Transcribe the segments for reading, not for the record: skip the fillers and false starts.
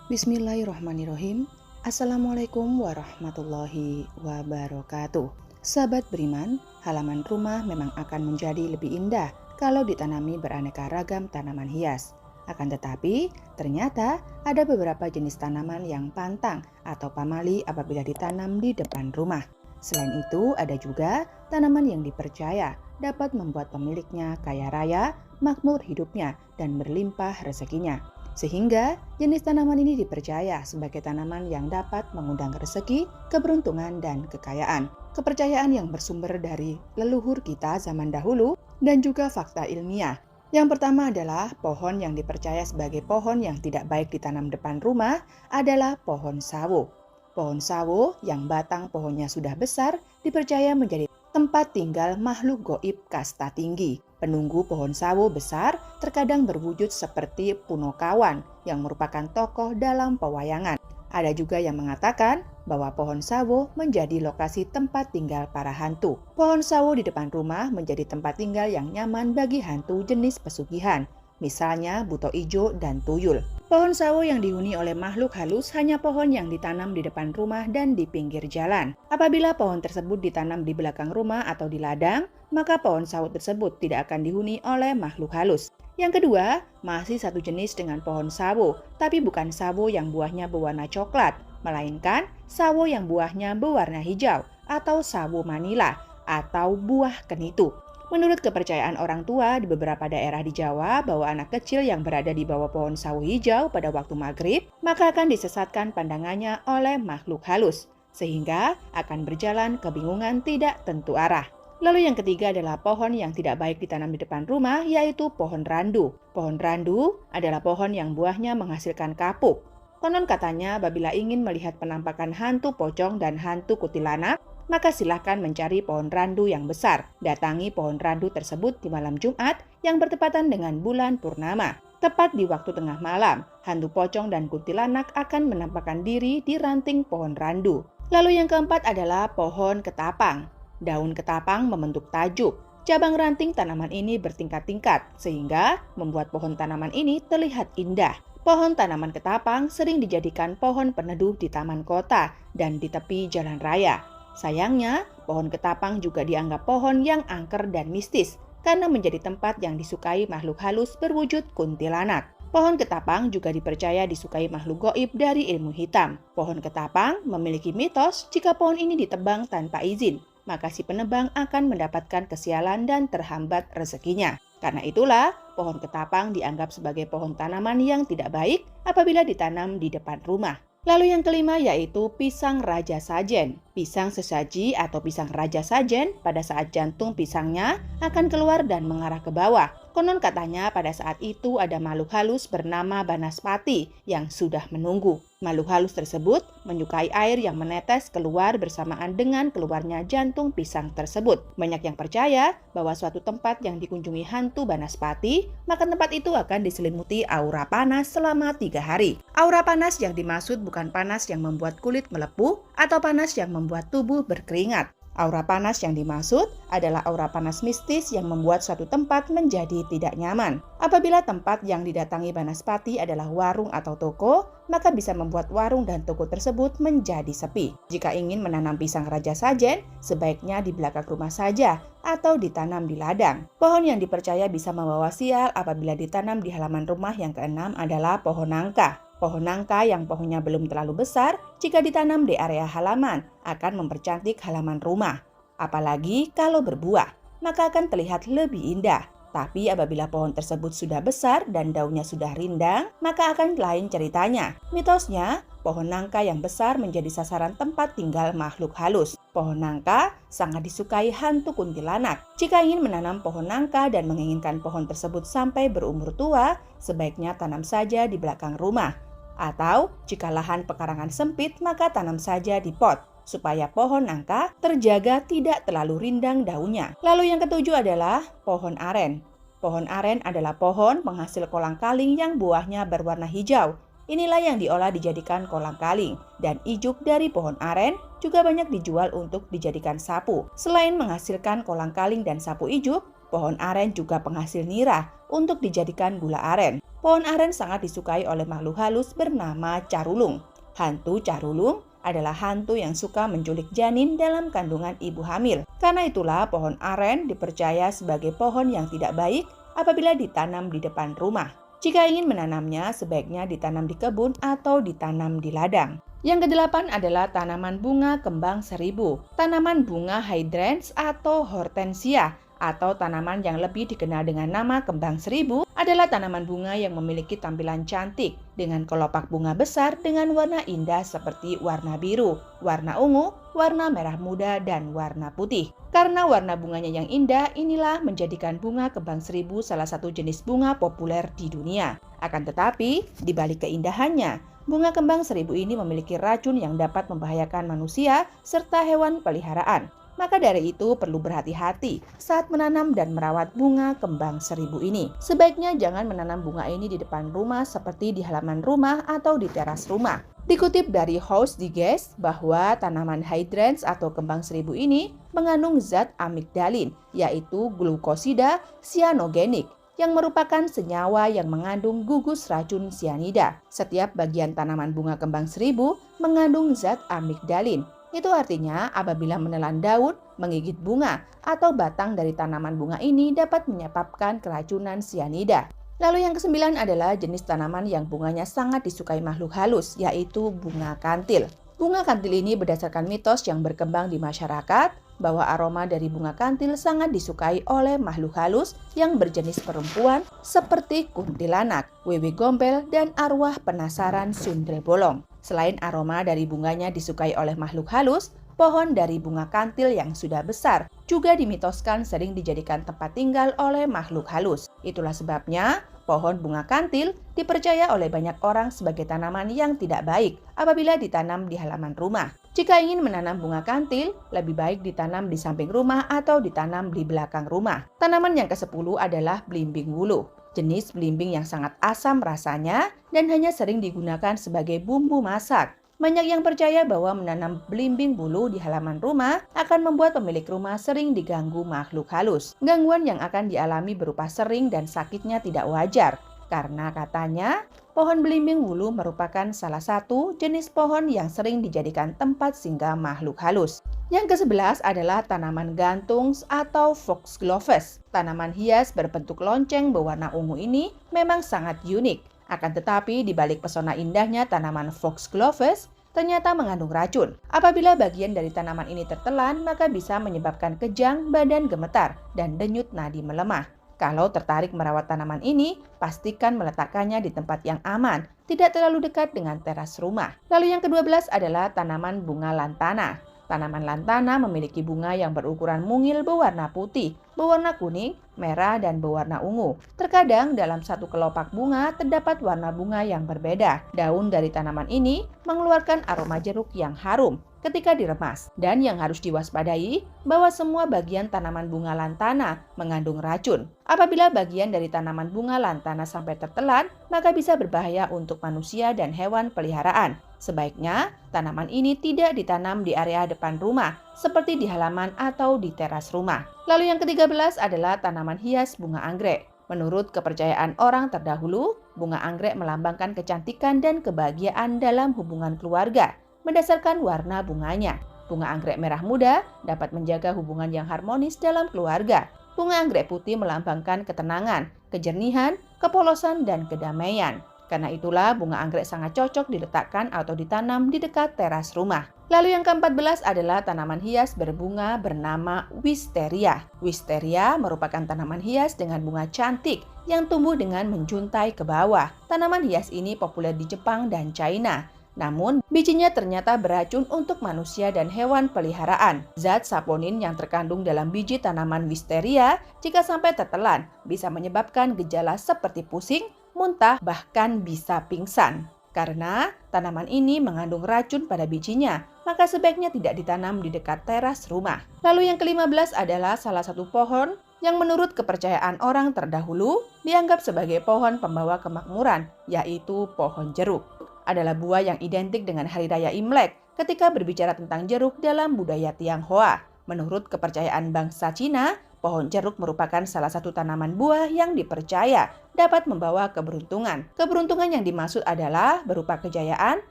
Bismillahirrahmanirrahim. Assalamualaikum warahmatullahi wabarakatuh. Sahabat beriman, halaman rumah memang akan menjadi lebih indah kalau ditanami beraneka ragam tanaman hias. Akan tetapi, ternyata ada beberapa jenis tanaman yang pantang atau pamali apabila ditanam di depan rumah. Selain itu, ada juga tanaman yang dipercaya dapat membuat pemiliknya kaya raya, makmur hidupnya, dan berlimpah rezekinya. Sehingga jenis tanaman ini dipercaya sebagai tanaman yang dapat mengundang rezeki, keberuntungan, dan kekayaan. Kepercayaan yang bersumber dari leluhur kita zaman dahulu dan juga fakta ilmiah. Yang pertama adalah pohon yang dipercaya sebagai pohon yang tidak baik ditanam depan rumah adalah pohon sawo. Pohon sawo yang batang pohonnya sudah besar dipercaya menjadi tempat tinggal makhluk goib kasta tinggi. Penunggu pohon sawo besar terkadang berwujud seperti Punokawan yang merupakan tokoh dalam pewayangan. Ada juga yang mengatakan bahwa pohon sawo menjadi lokasi tempat tinggal para hantu. Pohon sawo di depan rumah menjadi tempat tinggal yang nyaman bagi hantu jenis pesugihan, misalnya buto ijo dan tuyul. Pohon sawo yang dihuni oleh makhluk halus hanya pohon yang ditanam di depan rumah dan di pinggir jalan. Apabila pohon tersebut ditanam di belakang rumah atau di ladang, maka pohon sawo tersebut tidak akan dihuni oleh makhluk halus. Yang kedua, masih satu jenis dengan pohon sawo, tapi bukan sawo yang buahnya berwarna coklat, melainkan sawo yang buahnya berwarna hijau atau sawo Manila atau buah kenitu. Menurut kepercayaan orang tua di beberapa daerah di Jawa bahwa anak kecil yang berada di bawah pohon sawo hijau pada waktu maghrib, maka akan disesatkan pandangannya oleh makhluk halus, sehingga akan berjalan kebingungan tidak tentu arah. Lalu yang ketiga adalah pohon yang tidak baik ditanam di depan rumah, yaitu pohon randu. Pohon randu adalah pohon yang buahnya menghasilkan kapuk. Konon katanya apabila ingin melihat penampakan hantu pocong dan hantu kuntilanak, maka silakan mencari pohon randu yang besar. Datangi pohon randu tersebut di malam Jumat yang bertepatan dengan bulan purnama. Tepat di waktu tengah malam, hantu pocong dan kuntilanak akan menampakkan diri di ranting pohon randu. Lalu yang keempat adalah pohon ketapang. Daun ketapang membentuk tajuk. Cabang ranting tanaman ini bertingkat-tingkat sehingga membuat pohon tanaman ini terlihat indah. Pohon tanaman ketapang sering dijadikan pohon peneduh di taman kota dan di tepi jalan raya. Sayangnya, pohon ketapang juga dianggap pohon yang angker dan mistis karena menjadi tempat yang disukai makhluk halus berwujud kuntilanak. Pohon ketapang juga dipercaya disukai makhluk goib dari ilmu hitam. Pohon ketapang memiliki mitos jika pohon ini ditebang tanpa izin, maka si penebang akan mendapatkan kesialan dan terhambat rezekinya. Karena itulah, pohon ketapang dianggap sebagai pohon tanaman yang tidak baik apabila ditanam di depan rumah. Lalu yang kelima yaitu pisang raja sajen. Pisang sesaji atau pisang raja sajen pada saat jantung pisangnya akan keluar dan mengarah ke bawah. Konon katanya pada saat itu ada makhluk halus bernama Banaspati yang sudah menunggu. Makhluk halus tersebut menyukai air yang menetes keluar bersamaan dengan keluarnya jantung pisang tersebut. Banyak yang percaya bahwa suatu tempat yang dikunjungi hantu Banaspati, maka tempat itu akan diselimuti aura panas selama 3 hari. Aura panas yang dimaksud bukan panas yang membuat kulit melepuh atau panas yang membuat tubuh berkeringat. Aura panas yang dimaksud adalah aura panas mistis yang membuat suatu tempat menjadi tidak nyaman. Apabila tempat yang didatangi Banaspati adalah warung atau toko, maka bisa membuat warung dan toko tersebut menjadi sepi. Jika ingin menanam pisang raja sajen, sebaiknya di belakang rumah saja atau ditanam di ladang. Pohon yang dipercaya bisa membawa sial apabila ditanam di halaman rumah yang keenam adalah pohon nangka. Pohon nangka yang pohonnya belum terlalu besar, jika ditanam di area halaman, akan mempercantik halaman rumah. Apalagi kalau berbuah, maka akan terlihat lebih indah. Tapi apabila pohon tersebut sudah besar dan daunnya sudah rindang, maka akan lain ceritanya. Mitosnya, pohon nangka yang besar menjadi sasaran tempat tinggal makhluk halus. Pohon nangka sangat disukai hantu kuntilanak. Jika ingin menanam pohon nangka dan menginginkan pohon tersebut sampai berumur tua, sebaiknya tanam saja di belakang rumah. Atau jika lahan pekarangan sempit, maka tanam saja di pot, supaya pohon nangka terjaga tidak terlalu rindang daunnya. Lalu yang ketujuh adalah pohon aren. Pohon aren adalah pohon penghasil kolang-kaling yang buahnya berwarna hijau. Inilah yang diolah dijadikan kolang-kaling, dan ijuk dari pohon aren juga banyak dijual untuk dijadikan sapu. Selain menghasilkan kolang-kaling dan sapu ijuk, pohon aren juga penghasil nira untuk dijadikan gula aren. Pohon aren sangat disukai oleh makhluk halus bernama carulung. Hantu carulung adalah hantu yang suka menculik janin dalam kandungan ibu hamil. Karena itulah pohon aren dipercaya sebagai pohon yang tidak baik apabila ditanam di depan rumah. Jika ingin menanamnya, sebaiknya ditanam di kebun atau ditanam di ladang. Yang kedelapan adalah tanaman bunga kembang seribu. Tanaman bunga hydrans atau hortensia atau tanaman yang lebih dikenal dengan nama kembang seribu adalah tanaman bunga yang memiliki tampilan cantik dengan kelopak bunga besar dengan warna indah seperti warna biru, warna ungu, warna merah muda, dan warna putih. Karena warna bunganya yang indah, inilah menjadikan bunga kembang seribu salah satu jenis bunga populer di dunia. Akan tetapi, di balik keindahannya, bunga kembang seribu ini memiliki racun yang dapat membahayakan manusia serta hewan peliharaan. Maka dari itu perlu berhati-hati saat menanam dan merawat bunga kembang seribu ini. Sebaiknya jangan menanam bunga ini di depan rumah seperti di halaman rumah atau di teras rumah. Dikutip dari Haus Digest bahwa tanaman hydrans atau kembang seribu ini mengandung zat amigdalin, yaitu glukosida cyanogenik, yang merupakan senyawa yang mengandung gugus racun sianida. Setiap bagian tanaman bunga kembang seribu mengandung zat amigdalin. Itu artinya apabila menelan daun, menggigit bunga, atau batang dari tanaman bunga ini dapat menyebabkan keracunan sianida. Lalu yang kesembilan adalah jenis tanaman yang bunganya sangat disukai makhluk halus, yaitu bunga kantil. Bunga kantil ini berdasarkan mitos yang berkembang di masyarakat bahwa aroma dari bunga kantil sangat disukai oleh makhluk halus yang berjenis perempuan seperti kuntilanak, wewe gombel, dan arwah penasaran sundel bolong. Selain aroma dari bunganya disukai oleh makhluk halus, pohon dari bunga kantil yang sudah besar juga dimitoskan sering dijadikan tempat tinggal oleh makhluk halus. Itulah sebabnya pohon bunga kantil dipercaya oleh banyak orang sebagai tanaman yang tidak baik apabila ditanam di halaman rumah. Jika ingin menanam bunga kantil, lebih baik ditanam di samping rumah atau ditanam di belakang rumah. Tanaman yang ke-10 adalah belimbing wuluh. Jenis belimbing yang sangat asam rasanya dan hanya sering digunakan sebagai bumbu masak. Banyak yang percaya bahwa menanam belimbing wuluh di halaman rumah akan membuat pemilik rumah sering diganggu makhluk halus. Gangguan yang akan dialami berupa sering dan sakitnya tidak wajar, karena katanya pohon belimbing wuluh merupakan salah satu jenis pohon yang sering dijadikan tempat singgah makhluk halus. Yang ke-11 adalah tanaman gantung atau foxgloves. Tanaman hias berbentuk lonceng berwarna ungu ini memang sangat unik. Akan tetapi di balik pesona indahnya tanaman foxgloves ternyata mengandung racun. Apabila bagian dari tanaman ini tertelan, maka bisa menyebabkan kejang, badan gemetar, dan denyut nadi melemah. Kalau tertarik merawat tanaman ini, pastikan meletakkannya di tempat yang aman, tidak terlalu dekat dengan teras rumah. Lalu yang ke-12 adalah tanaman bunga lantana. Tanaman lantana memiliki bunga yang berukuran mungil berwarna putih, berwarna kuning, merah, dan berwarna ungu. Terkadang dalam satu kelopak bunga terdapat warna bunga yang berbeda. Daun dari tanaman ini mengeluarkan aroma jeruk yang harum ketika diremas. Dan yang harus diwaspadai bahwa semua bagian tanaman bunga lantana mengandung racun. Apabila bagian dari tanaman bunga lantana sampai tertelan, maka bisa berbahaya untuk manusia dan hewan peliharaan. Sebaiknya tanaman ini tidak ditanam di area depan rumah, seperti di halaman atau di teras rumah. Lalu yang ke-13 adalah tanaman hias bunga anggrek. Menurut kepercayaan orang terdahulu, bunga anggrek melambangkan kecantikan dan kebahagiaan dalam hubungan keluarga, berdasarkan warna bunganya. Bunga anggrek merah muda dapat menjaga hubungan yang harmonis dalam keluarga. Bunga anggrek putih melambangkan ketenangan, kejernihan, kepolosan, dan kedamaian. Karena itulah bunga anggrek sangat cocok diletakkan atau ditanam di dekat teras rumah. Lalu yang ke-14 adalah tanaman hias berbunga bernama wisteria. Wisteria merupakan tanaman hias dengan bunga cantik yang tumbuh dengan menjuntai ke bawah. Tanaman hias ini populer di Jepang dan China. Namun, bijinya ternyata beracun untuk manusia dan hewan peliharaan. Zat saponin yang terkandung dalam biji tanaman wisteria jika sampai tertelan bisa menyebabkan gejala seperti pusing, muntah, bahkan bisa pingsan. Karena tanaman ini mengandung racun pada bijinya, maka sebaiknya tidak ditanam di dekat teras rumah. Lalu yang ke-15 adalah salah satu pohon yang menurut kepercayaan orang terdahulu dianggap sebagai pohon pembawa kemakmuran, yaitu pohon jeruk. Adalah buah yang identik dengan Hari Raya Imlek ketika berbicara tentang jeruk dalam budaya Tionghoa. Menurut kepercayaan bangsa Cina, pohon jeruk merupakan salah satu tanaman buah yang dipercaya dapat membawa keberuntungan. Keberuntungan yang dimaksud adalah berupa kejayaan,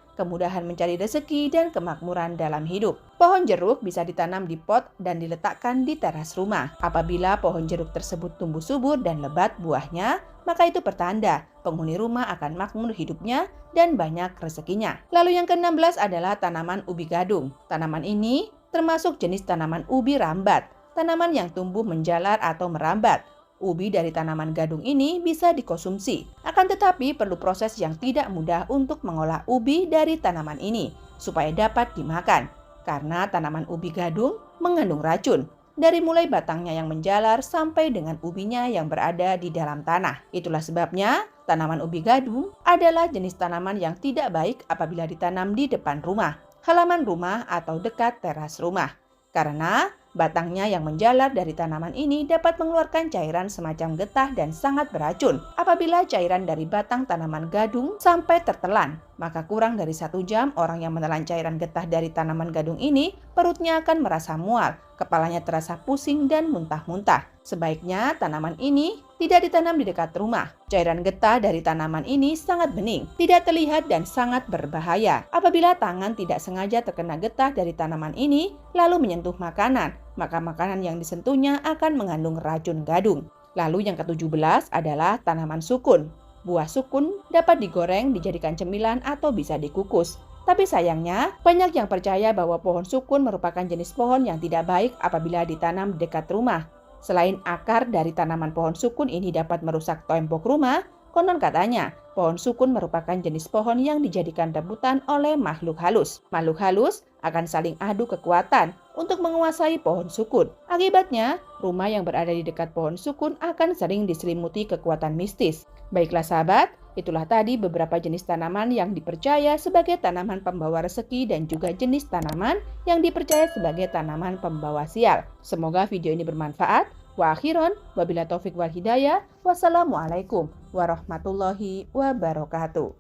kemudahan mencari rezeki, dan kemakmuran dalam hidup. Pohon jeruk bisa ditanam di pot dan diletakkan di teras rumah. Apabila pohon jeruk tersebut tumbuh subur dan lebat buahnya, maka itu pertanda penghuni rumah akan makmur hidupnya dan banyak rezekinya. Lalu yang ke-16 adalah tanaman ubi gadung. Tanaman ini termasuk jenis tanaman ubi rambat, tanaman yang tumbuh menjalar atau merambat. Ubi dari tanaman gadung ini bisa dikonsumsi, akan tetapi perlu proses yang tidak mudah untuk mengolah ubi dari tanaman ini supaya dapat dimakan, karena tanaman ubi gadung mengandung racun, dari mulai batangnya yang menjalar sampai dengan ubinya yang berada di dalam tanah. Itulah sebabnya tanaman ubi gadung adalah jenis tanaman yang tidak baik apabila ditanam di depan rumah, halaman rumah, atau dekat teras rumah, karena batangnya yang menjalar dari tanaman ini dapat mengeluarkan cairan semacam getah dan sangat beracun. Apabila cairan dari batang tanaman gadung sampai tertelan, maka kurang dari 1 jam orang yang menelan cairan getah dari tanaman gadung ini, perutnya akan merasa mual, kepalanya terasa pusing dan muntah-muntah. Sebaiknya tanaman ini tidak ditanam di dekat rumah. Cairan getah dari tanaman ini sangat bening, tidak terlihat dan sangat berbahaya. Apabila tangan tidak sengaja terkena getah dari tanaman ini lalu menyentuh makanan, maka makanan yang disentuhnya akan mengandung racun gadung. Lalu yang ke-17 adalah tanaman sukun. Buah sukun dapat digoreng, dijadikan cemilan, atau bisa dikukus. Tapi sayangnya, banyak yang percaya bahwa pohon sukun merupakan jenis pohon yang tidak baik apabila ditanam di dekat rumah. Selain akar dari tanaman pohon sukun ini dapat merusak tembok rumah, konon katanya pohon sukun merupakan jenis pohon yang dijadikan rebutan oleh makhluk halus. Makhluk halus akan saling adu kekuatan untuk menguasai pohon sukun. Akibatnya, rumah yang berada di dekat pohon sukun akan sering diselimuti kekuatan mistis. Baiklah sahabat, itulah tadi beberapa jenis tanaman yang dipercaya sebagai tanaman pembawa rezeki dan juga jenis tanaman yang dipercaya sebagai tanaman pembawa sial. Semoga video ini bermanfaat. Wa akhiron, wabila taufik wal hidayah. Wassalamualaikum warahmatullahi wabarakatuh.